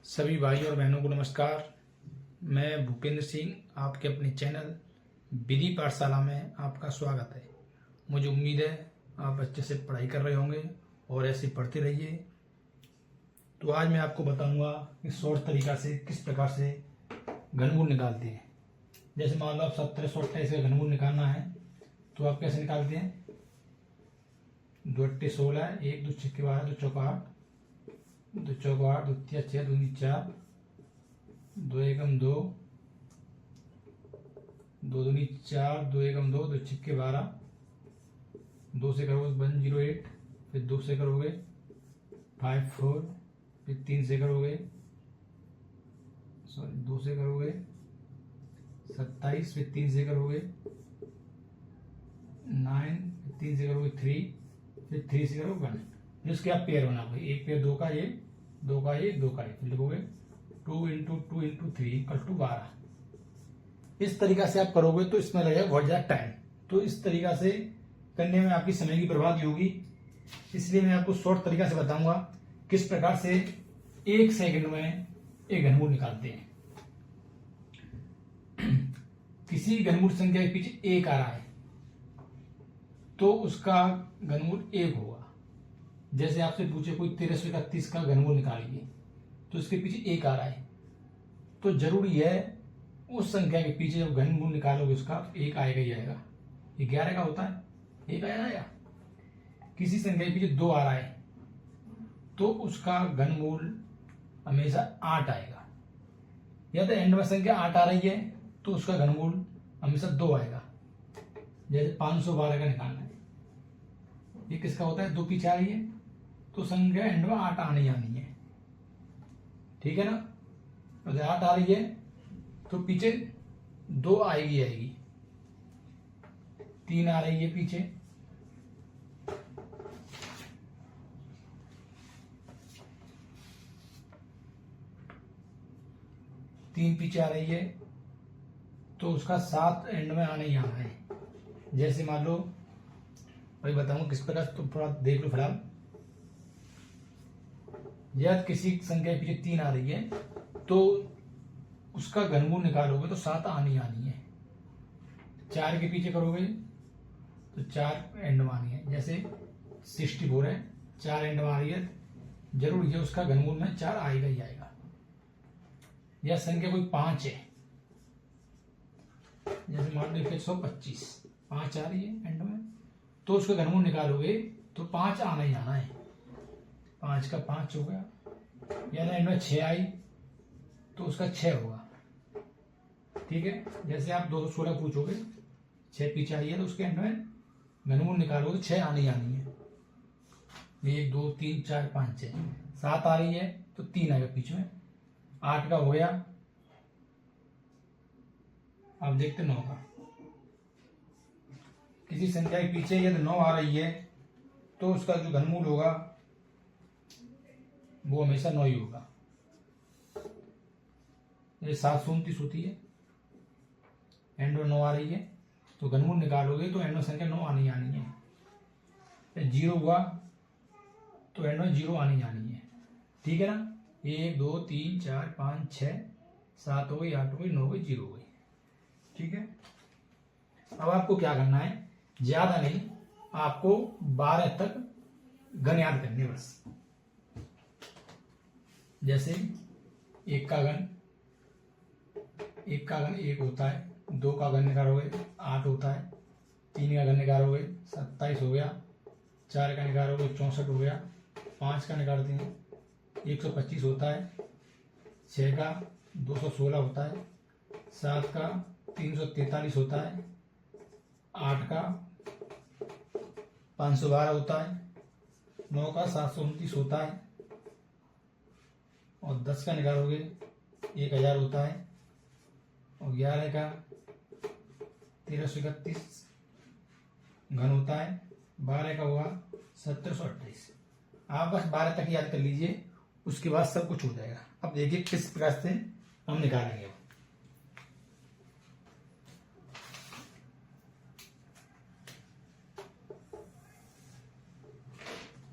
सभी भाई और बहनों को नमस्कार। मैं भूपेंद्र सिंह आपके अपने चैनल विधि पाठशाला में आपका स्वागत है। मुझे उम्मीद है आप अच्छे से पढ़ाई कर रहे होंगे और ऐसे पढ़ते रहिए। तो आज मैं आपको बताऊंगा कि शॉर्ट तरीका से किस प्रकार से घनमूल निकालते हैं। जैसे मान लो आप 1728 का घनमूल निकालना है तो आप कैसे निकालते हैं। 2 अट्टे 16, 1 2 6 12, 2 चौका 8, 2 चौका 8, 2 तिया 6, 2 नी 4, 2 एकम 2, 2 दूनी 4, 2 एकम 2, 2 छिक्के 12, 2 से करोगे 108, फिर 2 से करोगे 54, फिर 3 से करोगे 2 से करोगे 27, फिर 3 से करोगे 9, फिर 3 से करोगे 3, फिर 3 से करोगे 1। जिसके आप पेयर बनाओगे, एक पेयर 2 का ये, 2 का ये, 2 का ये, फिर लिखोगे 2 इंटू 2 इंटू 3 इक्वल टू 12। इस तरीका से आप करोगे तो इसमें लगेगा बहुत ज्यादा टाइम। तो इस तरीका से करने में आपकी समय की बर्बादी होगी, इसलिए मैं आपको शॉर्ट तरीका से बताऊंगा किस प्रकार से 1 सेकंड में एक घनमूल निकालते हैं। किसी घनमूल संख्या के पीछे 1 आ रहा है तो उसका घनमूल 1 होगा। जैसे आपसे पूछे कोई 1331 का घनमूल निकालिए तो इसके पीछे 1 आ रहा है, तो जरूरी है उस संख्या के पीछे जब घनमूल निकालोगे उसका 1 आएगा ही आएगा। 11 का होता है 1 आएगा। किसी संख्या के पीछे 2 आ रहा है तो उसका घनमूल हमेशा 8 आएगा। या तो एंड में संख्या 8 आ रही है तो उसका घनमूल हमेशा 2 आएगा। जैसे 512 का निकालना है, ये किसका होता है, 2 पीछे आ रही है तो संख्या एंड में 8 आनी है, ठीक है ना। अगर 8 आ रही है तो पीछे 2 आएगी, 3 आ रही है पीछे, तीन पीछे आ रही है तो उसका 7 एंड में आना ही आना है। जैसे मान लो भाई बताऊंगा किस प्रकार, तो थोड़ा देख लो फिलहाल। यदि किसी संख्या के पीछे 3 आ रही है तो उसका घनमूल निकालोगे तो 7 आनी है। 4 के पीछे करोगे तो 4 एंड में आनी है। जैसे 64 है, 4 एंड में आ रही है, जरूर ये उसका घनमूल में 4 आएगा ही आएगा। यह संख्या कोई 5 है, जैसे मान लो 125, 5 आ रही है एंड में, तो उसका घनमूल निकालोगे तो 5 आना ही आना है। 5 का 5 हो गया। यानी एंड में 6 आई तो उसका 6 होगा, ठीक है। जैसे आप 216 पूछोगे, 6 पीछे आई है तो उसके एंड में घनमूल निकालोगे 6 आनी है। 1 2 3 4 5 6, 7 आ रही है तो 3 आएगा बीच में, 8 का हो गया। अब देखते 9 का। किसी संख्या के पीछे यदि 9 आ रही है तो उसका जो घनमूल होगा वो हमेशा 9 ही होगा। ये 729 होती है, एंड में 9 आ रही है तो घनमूल निकालोगे तो एंड में संख्या 9 आनी है। 0 हुआ तो एंड में 0 आनी है, ठीक है ना। 1 2 3 4 5 6 7 हो गई, 8 हो गई, 9 हो गई, 0 हो गई, ठीक है। अब आपको क्या करना है, ज्यादा नहीं, आपको 12 तक घन याद करने बस। जैसे 1 का घन 1 होता है, 2 का घन निकालोगे 8 होता है, 3 का घन निकालोगे 27 हो गया, 4 का निकालोगे 64 हो गया, 5 का निकालते हैं 125 होता है, 6 का 216 होता है, 7 का 343 होता है, 8 का 512 होता है, 9 का 729 होता है, और 10 का निकालोगे 1000 होता है, और 11 का 1331 घन होता है, 12 का हुआ 1728। आप बस 12 तक याद कर लीजिए, उसके बाद सब कुछ हो जाएगा। अब देखिए किस प्रकार से हम निकालेंगे।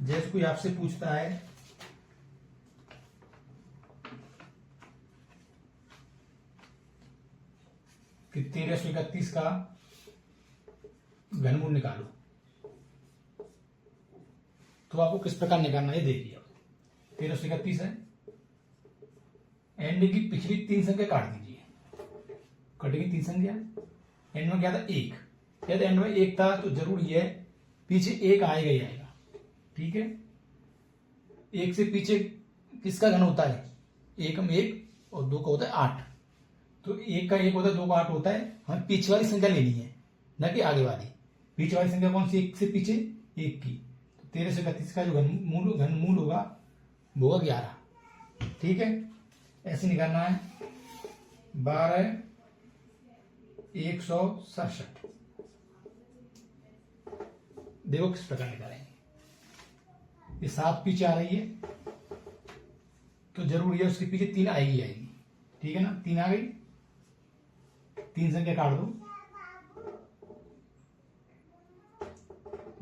जैसे कोई आपसे पूछता है कि 1331 का घनमूल निकालो, तो आपको किस प्रकार निकालना है देखिए। अब 1331 है, एंड की पिछली 3 संख्या काट दीजिए, कटेगी 3 संख्या। एंड में क्या था 1, यदि एंड में 1 था तो जरूर ये पीछे 1 आएगा ही आएगा। ठीक है, 1 से पीछे किसका घन होता है, 1 में 1 और 2 का होता है 8। तो 1 का 1 होता है, 2 का 8 होता है। हमें पीछे वाली संख्या लेनी है, न कि आगे वाली। पीछे वाली संख्या कौन सी, 1 से पीछे 1 की। तो 1331 का जो घनमूल होगा वो होगा 11। ठीक है, ऐसे निकालना है 12,167। देखो किस प्रकार निकालेंगे। ये 7 पीछे आ रही है तो जरूर ये उसके पीछे 3 आएगी। ठीक है ना, 3 आ गई, 3 संख्या काट दो।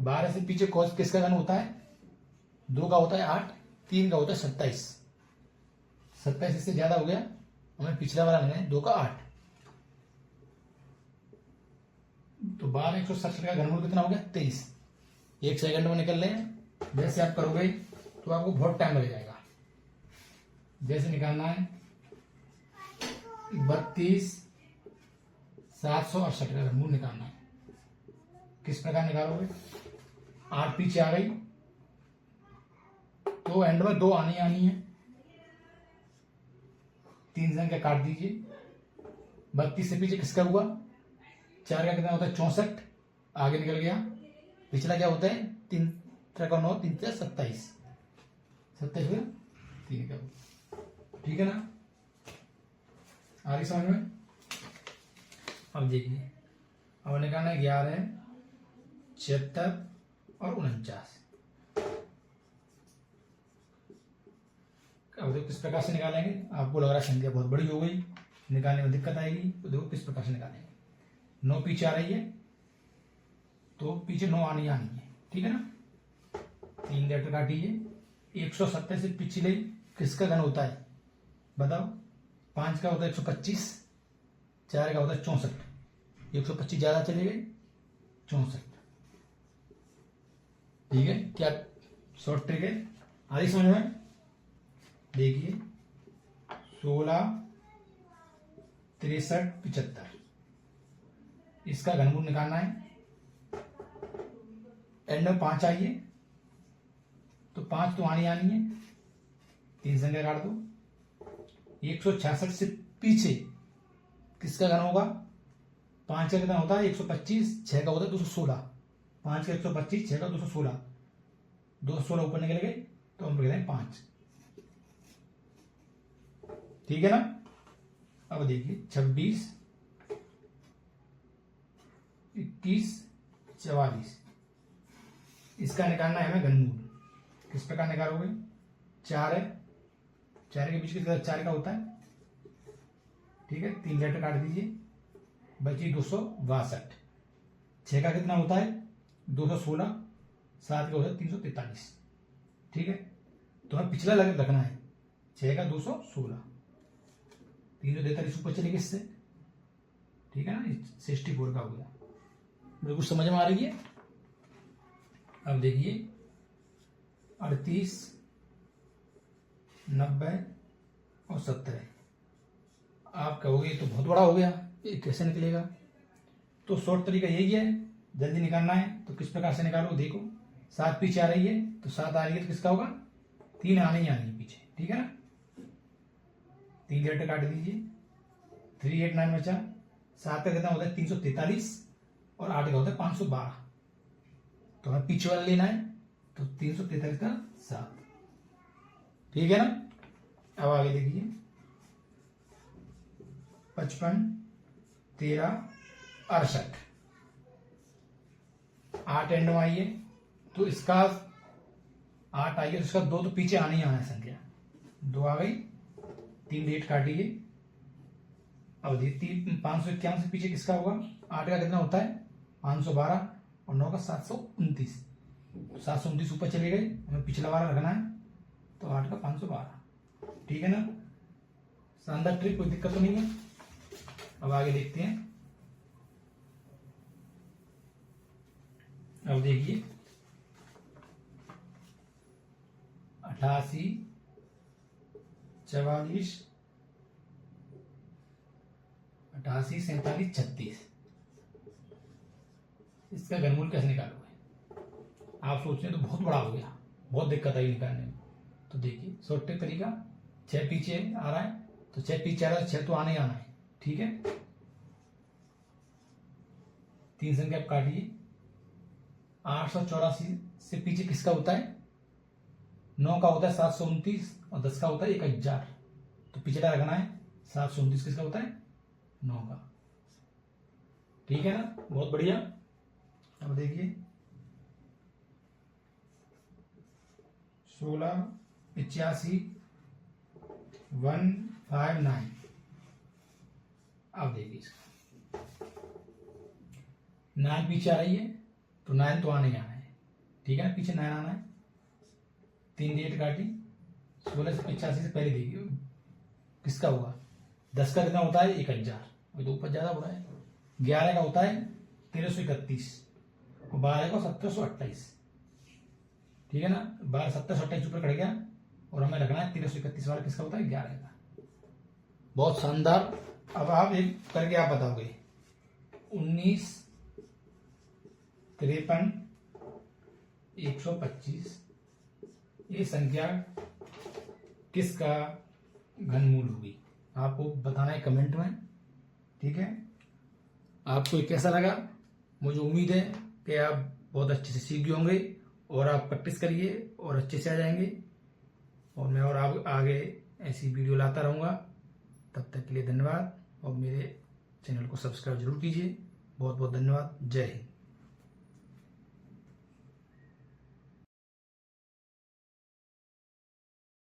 12 से पीछे कौन किसका घन होता है, 2 का होता है 8, 3 का होता है 27। 27 इससे ज्यादा हो गया, हमें पिछला वाला लेना है 2 का 8। तो 12,167 का घनमूल कितना हो गया 23। 1 सेकंड में निकल रहे हैं। जैसे आप करोगे तो आपको बहुत टाइम लग जाएगा। जैसे निकालना है 32,768 का घनमूल निकालना है। किस प्रकार निकालोगे, 8 पीछे आ गई तो एंड में 2 आनी है। 3 संख्या काट दीजिए। 32 से पीछे किसका हुआ, 4 का कितना होता है 64, आगे निकल गया। पिछला क्या होता है 3 का 9, 3 से 27, 27 हुआ 3 का। ठीक है ना, आ रही समझ में। अब देखिए, अब निकालना है 11, 76 और 49। अब देखो किस प्रकार से निकालेंगे। आपको लग रहा है संख्या बहुत बड़ी हो गई, निकालने में दिक्कत आएगी, तो देखो किस प्रकार से निकालेंगे। 9 पीछे आ रही है तो पीछे 9 आनी है। ठीक है ना, 3 लेटर काटिए। 170 से पिछले किसका घन होता है बताओ, 5 का होता है 125, 4 का होता है 64। 125 ज्यादा चले गए, 64। ठीक है, क्या शॉर्ट ट्रिक है, आधी समझ में। देखिए 16, 63, 75 इसका घनमूल निकालना है। एंड में 5 आइए तो 5 तो आनी है। 3 संख्या काट दो। 166 से पीछे किसका घन होगा, 5 का कितना होता है 125, 6 का होता है 216। 5 का 125, 6 का 216, 216 ऊपर निकल गए तो हम लिख रहे हैं 5। ठीक है ना। अब देखिए 26, 21, 44 इसका निकालना है हमें घनमूल। किस प्रकार निकालोगे, 4 है, 4 के बीच कितना 4 का होता है। ठीक है, 3 लेटर काट दीजिए, बची 262। 6 का कितना होता है 216, 7 का होता है 343। ठीक है, तो हमें पिछला लग रखना है 6 का 216, 343 ऊपर चलेगी इससे। ठीक है ना, 64 का हो गया। बिल्कुल समझ में आ रही है। अब देखिए 38, 90 और 70। आप कहोगे तो बहुत बड़ा हो गया, ये कैसे निकलेगा। तो शॉर्ट तरीका यही है, जल्दी निकालना है तो किस प्रकार से निकालो। देखो 7 पीछे आ रही है तो 7 आ रही है तो किसका होगा, 3 आनी ही आनी है पीछे। ठीक है ना, 3 लेटर काट दीजिए। 389 बचा। 7 का कितना होता है 343 और 8 का होता है 512। तो हमें पीछे वाला लेना है तो 343 का 7। ठीक है ना। अब आगे देखिए 55, 13, 68। 8 एंड में आइए तो इसका 8 आइए तो इसका 2 तो पीछे आनी है संख्या। 2 आ गई, 3 लेट काटिए। अब देखिए 551 से पीछे किसका होगा, 8 का कितना होता है 512 और 9 का 729। 729 ऊपर चले गए, हमें पिछला वाला रखना है तो 8 का 512। ठीक है ना, शानदार ट्रिक, कोई दिक्कत तो नहीं है। अब आगे देखते हैं अब देखिए 88, 44, 88, 47, 36, इसका घनमूल कैसे निकालोगे? आप सोच रहे हैं तो बहुत बड़ा हो गया, बहुत दिक्कत आई निकालने में। तो देखिए शॉर्टकट तरीका, 6 पीछे आ रहा है तो 6 पीछे आ रहा है, 6 तो आने ही आना है, ठीक है। 3 संख्या आप काटिए। 884 से पीछे किसका होता है? 9 का होता है 729 और 10 का होता है 1000, तो पिछला रखना है। 729 किसका होता है? 9 का, ठीक है ना, बहुत बढ़िया। अब देखिए 16, 85, 159। अब देखिए इसका 9 पीछे आ रही है तो 9 तो आने आना है, ठीक है ना, पीछे 9 आना है। 3 डेट काटी। 16 से 85 से पहले देखिए किसका हुआ? 10 का कितना होता है? 1000, वो तो ऊपर ज्यादा हो रहा है। 11 का होता है 1331 और 12 का 1728, ठीक है ना। 12, 1728 ऊपर कट गया और हमें रखना है 1331 वाला किसका होता है? 11 का। बहुत शानदार। अब आप एक करके आप बताओगे 19, 53, 125, ये संख्या किसका घनमूल होगी? आपको बताना है कमेंट में, ठीक है। आपको ये कैसा लगा? मुझे उम्मीद है कि आप बहुत अच्छे से सीख गए होंगे और आप प्रैक्टिस करिए और अच्छे से आ जाएंगे। और मैं और आप आगे ऐसी वीडियो लाता रहूँगा। तब तक के लिए धन्यवाद और मेरे चैनल को सब्सक्राइब जरूर कीजिए। बहुत बहुत धन्यवाद। जय हिंद।